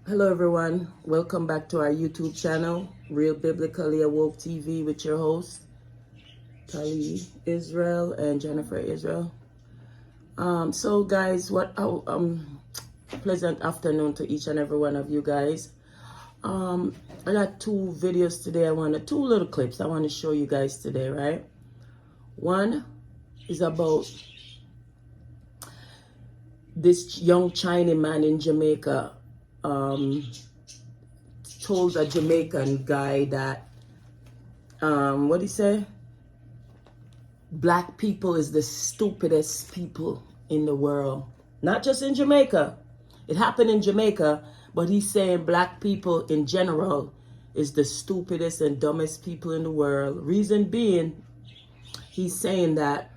Hello everyone, welcome back to our YouTube channel, Real Biblically Awoke TV, with your hosts, Tali Israel and Jennifer Israel. So guys, pleasant afternoon to each and every one of you guys. I got two videos today. Two little clips I want to show you guys today, right? One is about this young Chinese man in Jamaica. Told a Jamaican guy that what he say? Black people is the stupidest people in the world. Not just in Jamaica. It happened in Jamaica, but he's saying black people in general is the stupidest and dumbest people in the world. Reason being, he's saying that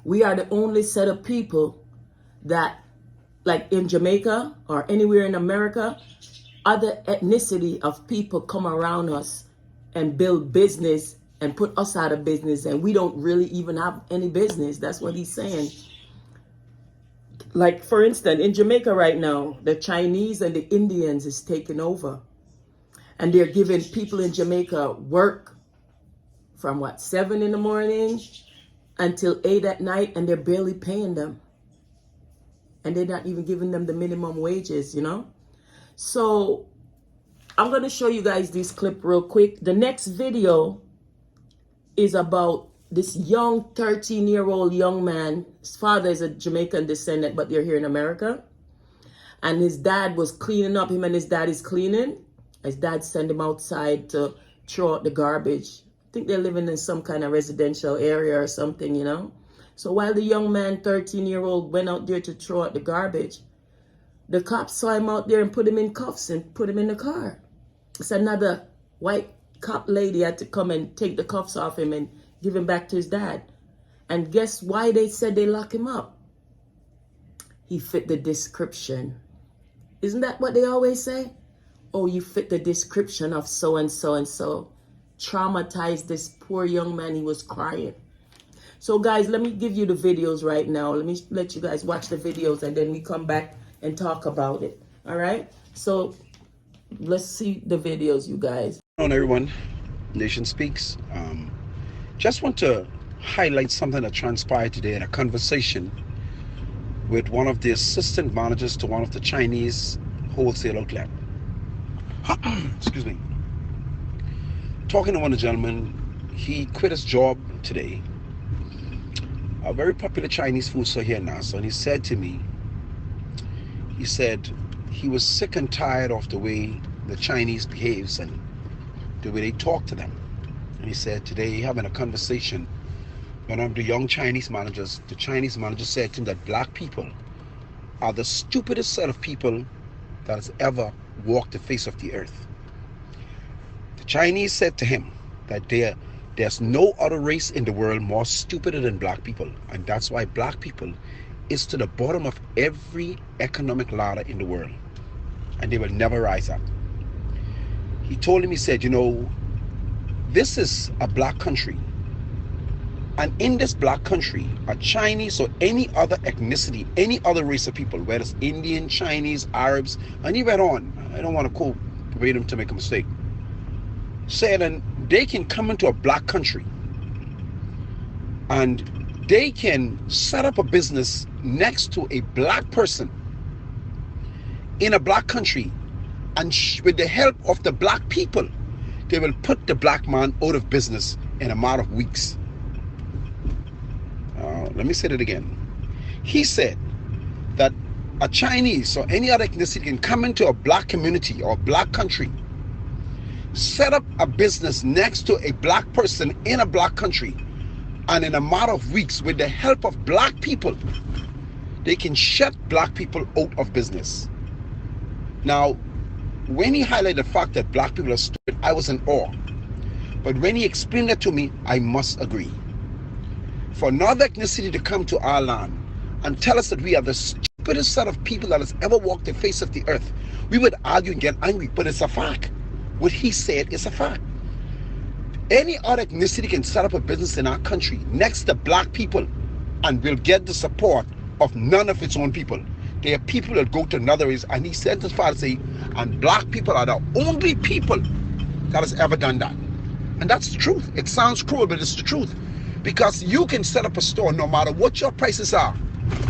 we are the only set of people that, like in Jamaica or anywhere in America, other ethnicity of people come around us and build business and put us out of business, and we don't really even have any business. That's what he's saying. Like, for instance, in Jamaica right now, the Chinese and the Indians is taking over. And they're giving people in Jamaica work from 7 in the morning until 8 at night, and they're barely paying them. And they're not even giving them the minimum wages, you know? So I'm going to show you guys this clip real quick. The next video is about this young 13-year-old young man. His father is a Jamaican descendant, but they're here in America. And his dad was cleaning up. Him and his dad is cleaning. His dad sent him outside to throw out the garbage. I think they're living in some kind of residential area or something, you know. So while the young man, 13-year-old, went out there to throw out the garbage, the cops saw him out there and put him in cuffs and put him in the car. It's another white cop lady had to come and take the cuffs off him and give him back to his dad. And guess why they said they lock him up? He fit the description. Isn't that what they always say? Oh, you fit the description of so and so and so. Traumatized this poor young man. He was crying. So guys, let me give you the videos right now. Let me let you guys watch the videos, and then we come back and talk about it. All right? So let's see the videos, you guys. Hello everyone, Nation Speaks. Just want to highlight something that transpired today in a conversation with one of the assistant managers to one of the Chinese wholesale outlet. Excuse me. Talking to one of the gentlemen, he quit his job today. A very popular Chinese food store here in Nassau, and he said to me, he said he was sick and tired of the way the Chinese behaves and the way they talk to them. And he said today, having a conversation with one of the young Chinese managers, the Chinese manager said to him that black people are the stupidest set of people that has ever walked the face of the earth. The Chinese said to him that there's no other race in the world more stupider than black people, and that's why black people is to the bottom of every economic ladder in the world, and they will never rise up. He told him, he said, you know, this is a black country, and in this black country, a Chinese or any other ethnicity, any other race of people, whether it's Indian, Chinese, Arabs, and he went on, I don't want to quote verbatim to make a mistake, said, and they can come into a black country and they can set up a business next to a black person in a black country, and with the help of the black people, they will put the black man out of business in a matter of weeks. Let me say that again. He said that a Chinese or any other ethnicity can come into a black community or a black country, set up a business next to a black person in a black country, and in a matter of weeks, with the help of black people, they can shut black people out of business. Now, when he highlighted the fact that black people are stupid, I was in awe. But when he explained that to me, I must agree. For another ethnicity to come to our land and tell us that we are the stupidest set of people that has ever walked the face of the earth, we would argue and get angry, but it's a fact. What he said is a fact. Any other ethnicity can set up a business in our country next to black people and will get the support of none of its own people. There are people that go to another race, and he sent his father to say, and black people are the only people that has ever done that. And that's the truth. It sounds cruel, but it's the truth. Because you can set up a store no matter what your prices are.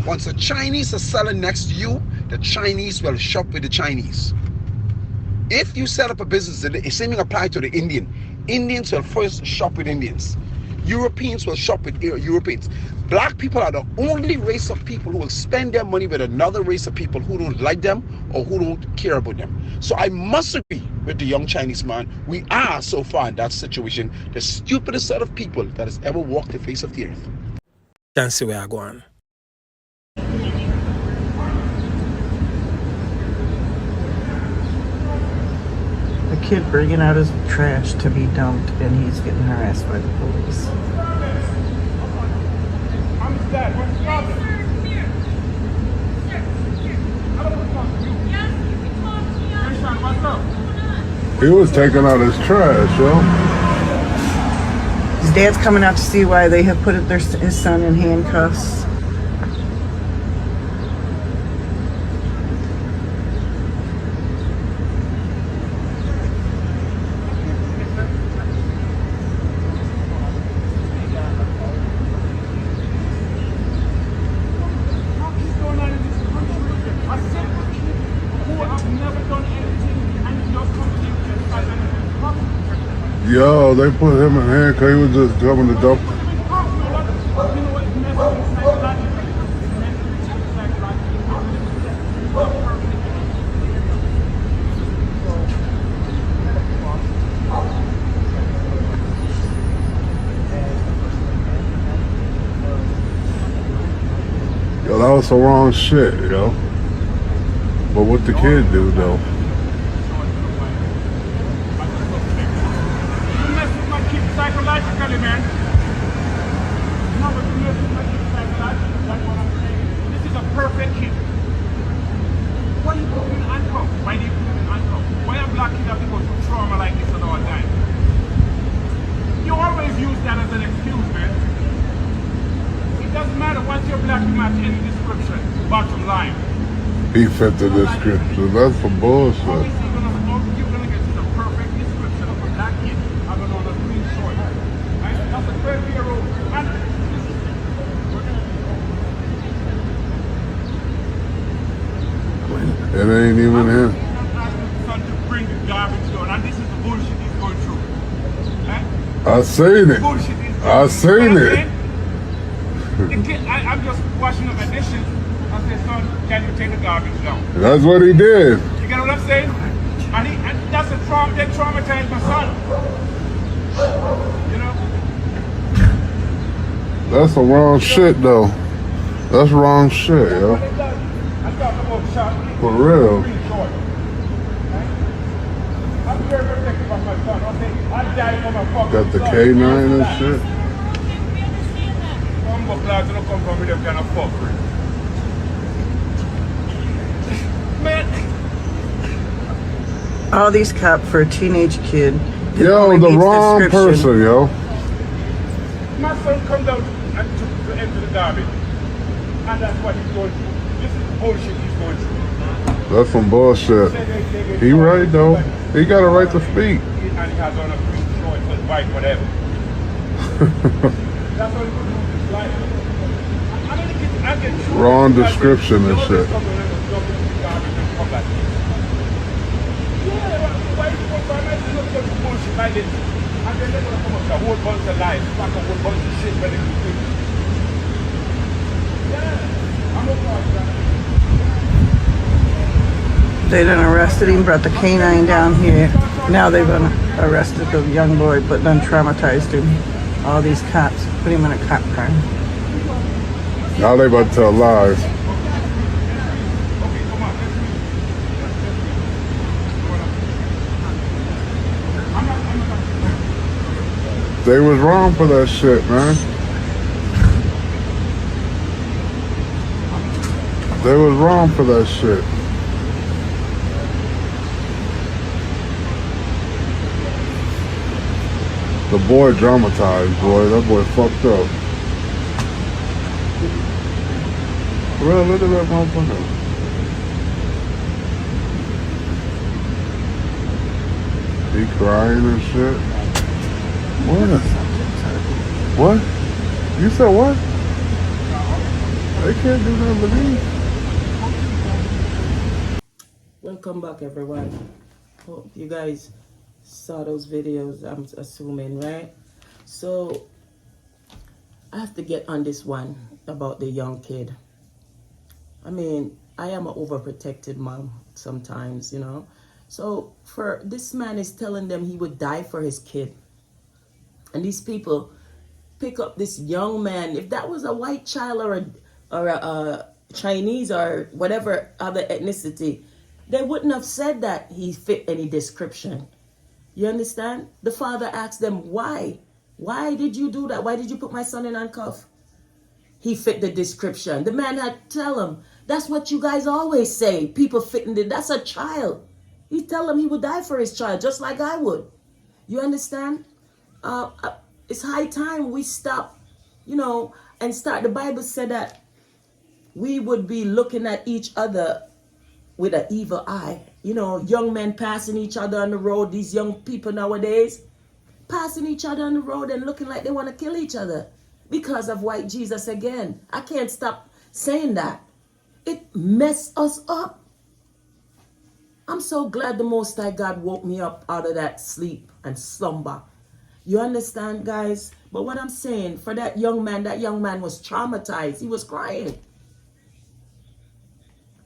Once the Chinese are selling next to you, the Chinese will shop with the Chinese. If you set up a business, the same thing applies to the Indian. Indians will first shop with Indians. Europeans will shop with Europeans. Black people are the only race of people who will spend their money with another race of people who don't like them or who don't care about them. So I must agree with the young Chinese man. We are, so far in that situation, the stupidest set of people that has ever walked the face of the earth. Can't see where I go on. A kid bringing out his trash to be dumped, and he's getting harassed by the police. He was taking out his trash, yo. His dad's coming out to see why they have put his son in handcuffs. Yo, they put him in handcuffs. He was just coming to dump. Yo, that was some wrong shit, yo. But what the kid do, though? Psychologically, man. No, but you mess with my kid psychologically. That's what I'm saying. This is a perfect kid. Why you put him in handcuffs? Why do you put him in handcuffs? Why a black kid have to go through trauma like this at all times? You always use that as an excuse, man. It doesn't matter what your black match any description. Bottom line. He fit the description. That's for bullshit. How is he gonna get to the perfect description of a black kid having on a green short? Right? That's a 12-year-old. It ain't even him. Son to bring the garbage down, and this is the bullshit he's going through. Right? I seen it. Bullshit he's I going through. seen You know it. what I'm saying? The kid, I'm just washing up my dishes. I said, son, can you take the garbage down? That's what he did. You get what I'm saying? And that's a trauma. They traumatized my son. You know? That's some wrong shit, though. That's wrong shit, yo. I'm talking about shot. For real. Green short. Right? I'm very protective of my son. Okay? I died for my fucking Got the son. K9 and shit. Some clouds don't come from with them kind of fuckery. Man. All these cops for a teenage kid. It Yo, only the meets wrong description. person, yo. My son comes out and to enter the garbage. And that's what he's going through. This is bullshit he's going through. That's some bullshit. He right, though. He got a right to speak. And he has on a green short, white, whatever. That's what he's going to do with his life. I get Wrong description and shit. Why you go by my son bullshit like this? And then they're going to come up with a whole bunch of lies, back a whole bunch of shit when they do things. Yeah, I'm okay. They done arrested him, brought the canine down here. Now they've arrested the young boy, but done traumatized him. All these cops put him in a cop car. Now they about to tell lies. They was wrong for that shit, man. They was wrong for that shit. The boy dramatized, boy. That boy fucked up. Bro, look at that motherfucker. He crying and shit. What? What? You said what? They can't do nothing to me. Welcome back, everyone. Hope you guys saw those videos, I'm assuming, right? So I have to get on this one about the young kid. I mean, I am an overprotected mom sometimes, you know. So for this man is telling them he would die for his kid. And these people pick up this young man. If that was a white child or a Chinese or whatever other ethnicity, they wouldn't have said that he fit any description. You understand? The father asked them, why? Why did you do that? Why did you put my son in handcuffs? He fit the description. The man had to tell him, that's what you guys always say. People fitting it. That's a child. He tell him he would die for his child, just like I would. You understand? It's high time we stop, you know, and start. The Bible said that we would be looking at each other with an evil eye. You know, young men passing each other on the road. These young people nowadays passing each other on the road and looking like they want to kill each other because of white Jesus again. I can't stop saying that. It messed us up. I'm so glad the Most High God woke me up out of that sleep and slumber. You understand, guys? But what I'm saying, for that young man was traumatized. He was crying.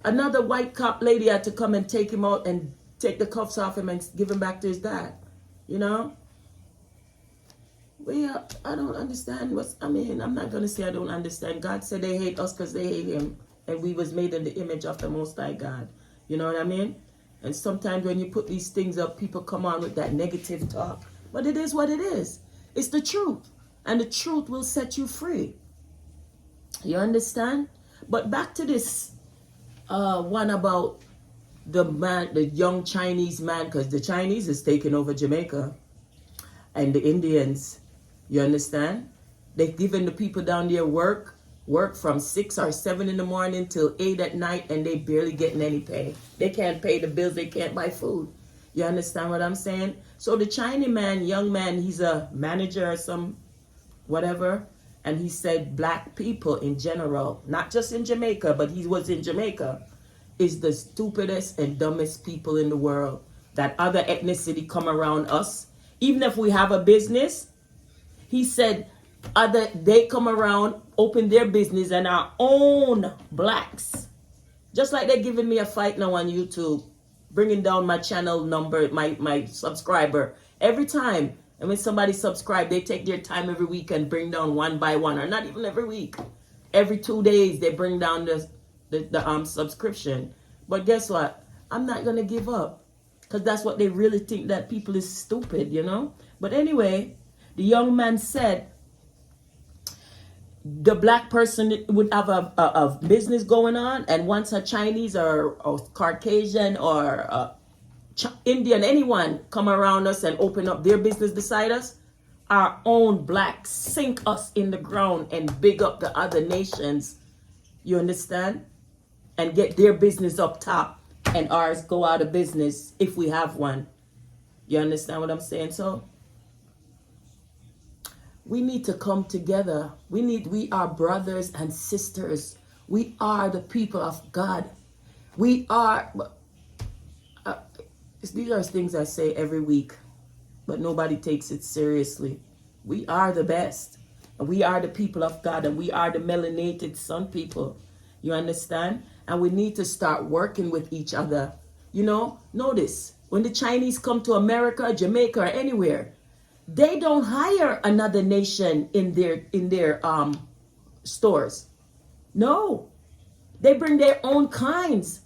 Another white cop lady had to come and take him out and take the cuffs off him and give him back to his dad. You know? I don't understand I'm not going to say I don't understand. God said they hate us because they hate him. And we was made in the image of the Most High God. You know what I mean? And sometimes when you put these things up, people come on with that negative talk. But it is what it is. It's the truth. And the truth will set you free. You understand? But back to this one about the young Chinese man, because the Chinese is taking over Jamaica. And the Indians, you understand? They've given the people down there work from 6 or 7 in the morning till 8 at night, and they barely getting any pay. They can't pay the bills. They can't buy food. You understand what I'm saying? So the Chinese man, young man, he's a manager or some whatever, and he said black people in general, not just in Jamaica, but he was in Jamaica, is the stupidest and dumbest people in the world. That other ethnicity come around us, even if we have a business, he said they come around, open their business, and our own blacks, just like they're giving me a fight now on YouTube, bringing down my channel number, my subscriber every time. And when somebody subscribe, they take their time every week and bring down one by one, or not even every week. Every 2 days they bring down the subscription. But guess what? I'm not gonna give up, because that's what they really think, that people is stupid, you know. But anyway, the young man said the black person would have a business going on, and once a Chinese or Caucasian or Indian, anyone come around us and open up their business beside us, our own blacks sink us in the ground and big up the other nations. You understand? And get their business up top, and ours go out of business if we have one. You understand what I'm saying? So we need to come together. We are brothers and sisters. We are the people of God. We are, these are things I say every week, but nobody takes it seriously. We are the best. And we are the people of God, and we are the melanated sun people. You understand? And we need to start working with each other. You know, notice, when the Chinese come to America, Jamaica, or anywhere, they don't hire another nation in their stores. No, they bring their own kinds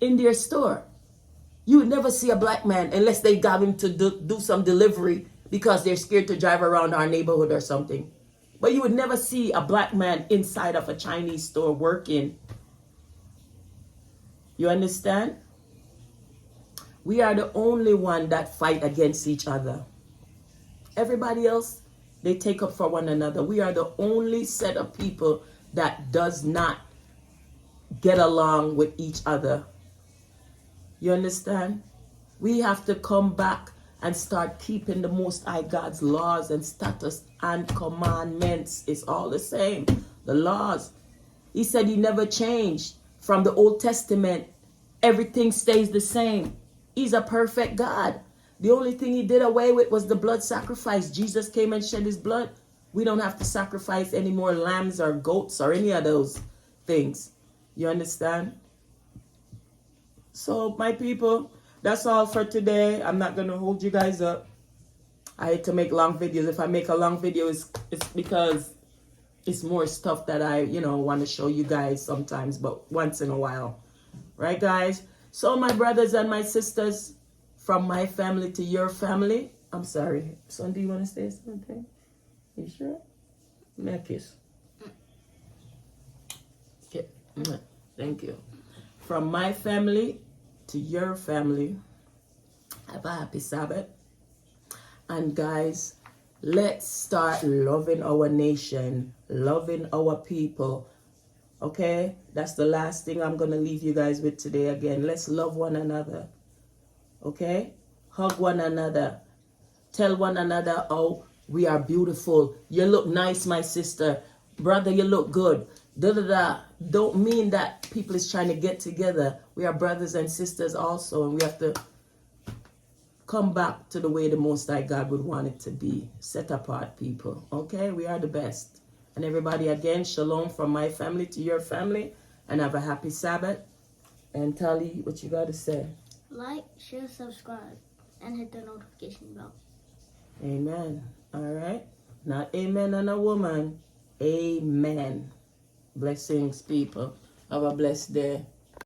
in their store. You would never see a black man unless they got him to do some delivery because they're scared to drive around our neighborhood or something. But you would never see a black man inside of a Chinese store working. You understand? We are the only one that fight against each other. Everybody else, they take up for one another. We are the only set of people that does not get along with each other. You understand? We have to come back and start keeping the Most High God's laws and statutes and commandments. It's all the same. The laws. He said he never changed from the Old Testament. Everything stays the same. He's a perfect God. The only thing he did away with was the blood sacrifice. Jesus came and shed his blood. We don't have to sacrifice any more lambs or goats or any of those things. You understand? So, my people, that's all for today. I'm not going to hold you guys up. I hate to make long videos. If I make a long video, it's because it's more stuff that I, want to show you guys sometimes, but once in a while. Right, guys? So, my brothers and my sisters, from my family to your family. I'm sorry. Son, do you want to say something? You sure? Make a kiss. Okay. Thank you. From my family to your family, have a happy Sabbath. And guys, let's start loving our nation, loving our people. Okay? That's the last thing I'm going to leave you guys with today again. Let's love one another. Okay? Hug one another. Tell one another, oh, we are beautiful. You look nice, my sister. Brother, you look good. Da-da-da. Don't mean that people is trying to get together. We are brothers and sisters also, and we have to come back to the way the Most High God would want it to be. Set apart people. Okay? We are the best. And everybody, again, shalom from my family to your family, and have a happy Sabbath. And Tali, what you got to say? Like, share, subscribe, and hit the notification bell. Amen. All right. Not amen on a woman. Amen. Blessings, people. Have a blessed day.